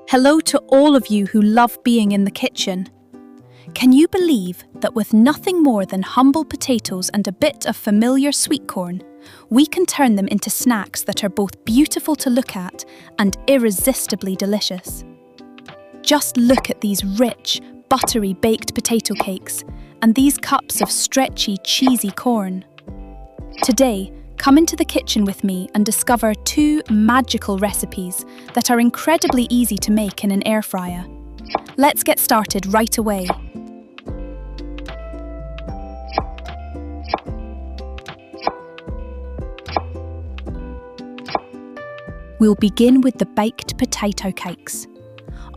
Hello to all of you who love being in the kitchen. Can you believe that with nothing more than humble potatoes and a bit of familiar sweet corn, we can turn them into snacks that are both beautiful to look at and irresistibly delicious? Just look at these rich, buttery baked potato cakes and these cups of stretchy, cheesy corn. Today, come into the kitchen with me and discover 2 magical recipes that are incredibly easy to make in an air fryer. Let's get started right away. We'll begin with the baked potato cakes.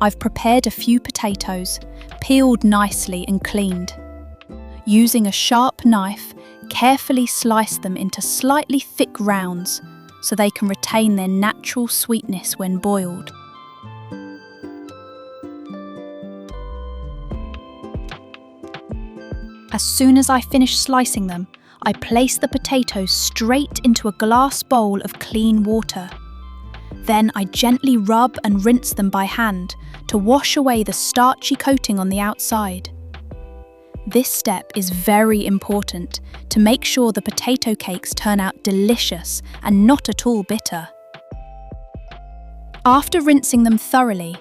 I've prepared a few potatoes, peeled nicely and cleaned. Using a sharp knife, carefully slice them into slightly thick rounds so they can retain their natural sweetness when boiled. As soon as I finish slicing them, I place the potatoes straight into a glass bowl of clean water. Then I gently rub and rinse them by hand to wash away the starchy coating on the outside. This step is very important to make sure the potato cakes turn out delicious and not at all bitter. After rinsing them thoroughly,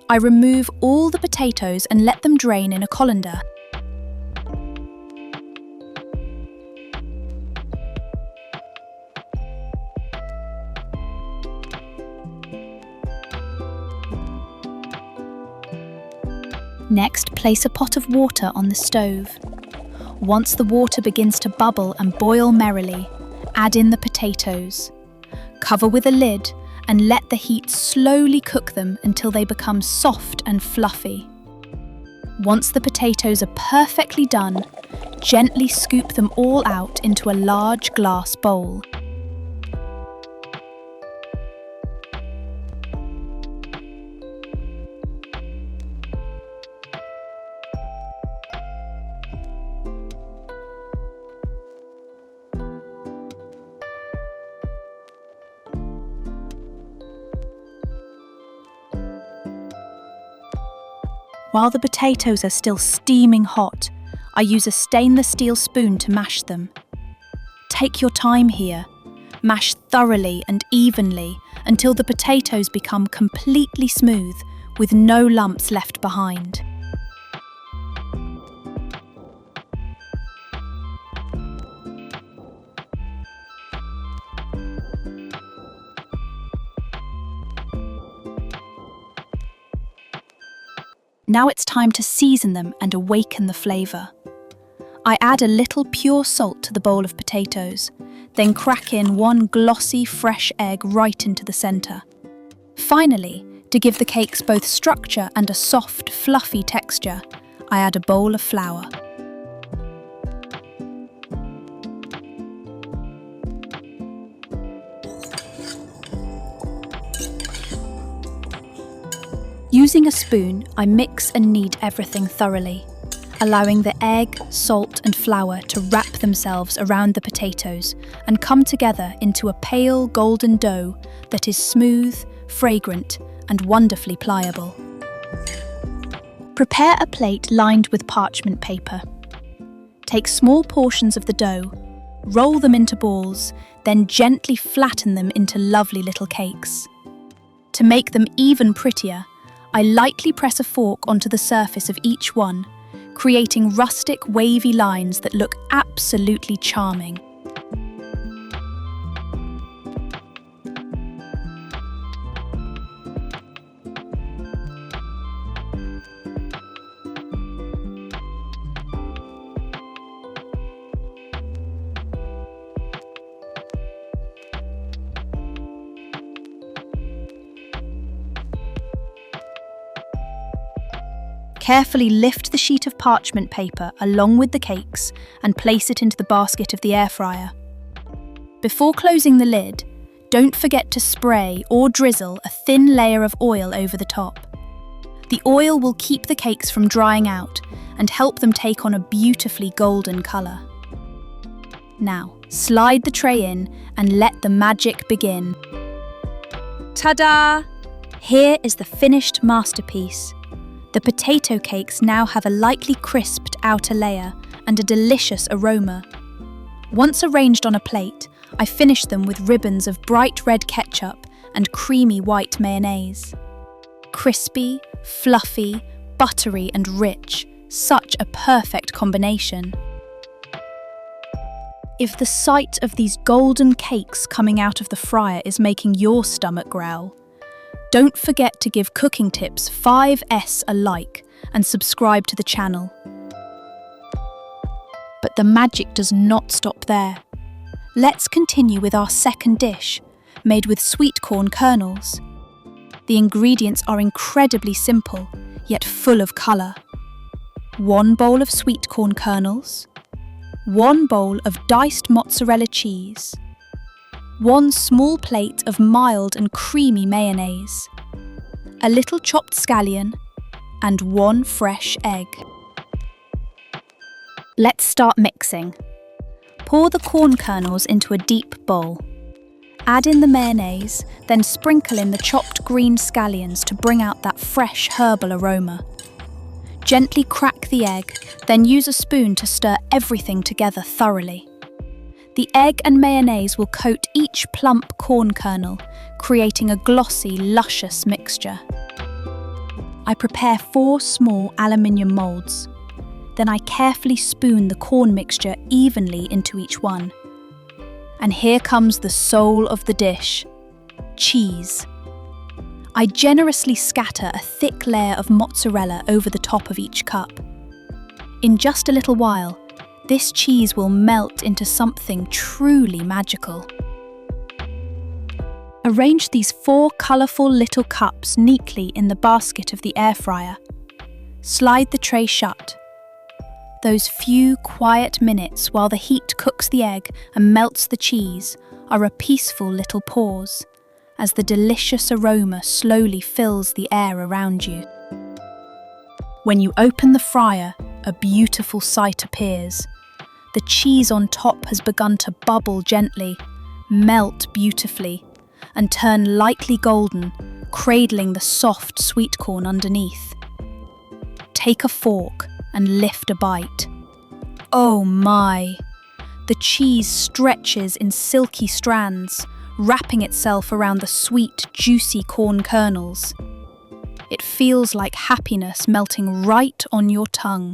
I remove all the potatoes and let them drain in a colander. Next, place a pot of water on the stove. Once the water begins to bubble and boil merrily, add in the potatoes. Cover with a lid and let the heat slowly cook them until they become soft and fluffy. Once the potatoes are perfectly done, gently scoop them all out into a large glass bowl. While the potatoes are still steaming hot, I use a stainless steel spoon to mash them. Take your time here. Mash thoroughly and evenly until the potatoes become completely smooth with no lumps left behind. Now it's time to season them and awaken the flavour. I add a little pure salt to the bowl of potatoes, then crack in 1 glossy fresh egg right into the centre. Finally, to give the cakes both structure and a soft, fluffy texture, I add a bowl of flour. Using a spoon, I mix and knead everything thoroughly, allowing the egg, salt and flour to wrap themselves around the potatoes and come together into a pale golden dough that is smooth, fragrant and wonderfully pliable. Prepare a plate lined with parchment paper. Take small portions of the dough, roll them into balls, then gently flatten them into lovely little cakes. To make them even prettier, I lightly press a fork onto the surface of each one, creating rustic, wavy lines that look absolutely charming. Carefully lift the sheet of parchment paper along with the cakes and place it into the basket of the air fryer. Before closing the lid, don't forget to spray or drizzle a thin layer of oil over the top. The oil will keep the cakes from drying out and help them take on a beautifully golden colour. Now, slide the tray in and let the magic begin. Ta-da! Here is the finished masterpiece. The potato cakes now have a lightly crisped outer layer and a delicious aroma. Once arranged on a plate, I finish them with ribbons of bright red ketchup and creamy white mayonnaise. Crispy, fluffy, buttery and rich, such a perfect combination. If the sight of these golden cakes coming out of the fryer is making your stomach growl, don't forget to give Cooking Tips 5S a like and subscribe to the channel. But the magic does not stop there. Let's continue with our second dish, made with sweet corn kernels. The ingredients are incredibly simple, yet full of colour. 1 bowl of sweet corn kernels, 1 bowl of diced mozzarella cheese, 1 small plate of mild and creamy mayonnaise, a little chopped scallion, and 1 fresh egg. Let's start mixing. Pour the corn kernels into a deep bowl. Add in the mayonnaise, then sprinkle in the chopped green scallions to bring out that fresh herbal aroma. Gently crack the egg, then use a spoon to stir everything together thoroughly. The egg and mayonnaise will coat each plump corn kernel, creating a glossy, luscious mixture. I prepare 4 small aluminium moulds. Then I carefully spoon the corn mixture evenly into each one. And here comes the soul of the dish: cheese. I generously scatter a thick layer of mozzarella over the top of each cup. In just a little while, this cheese will melt into something truly magical. Arrange these 4 colourful little cups neatly in the basket of the air fryer. Slide the tray shut. Those few quiet minutes while the heat cooks the egg and melts the cheese are a peaceful little pause, as the delicious aroma slowly fills the air around you. When you open the fryer, a beautiful sight appears. The cheese on top has begun to bubble gently, melt beautifully, and turn lightly golden, cradling the soft sweet corn underneath. Take a fork and lift a bite. Oh my! The cheese stretches in silky strands, wrapping itself around the sweet, juicy corn kernels. It feels like happiness melting right on your tongue.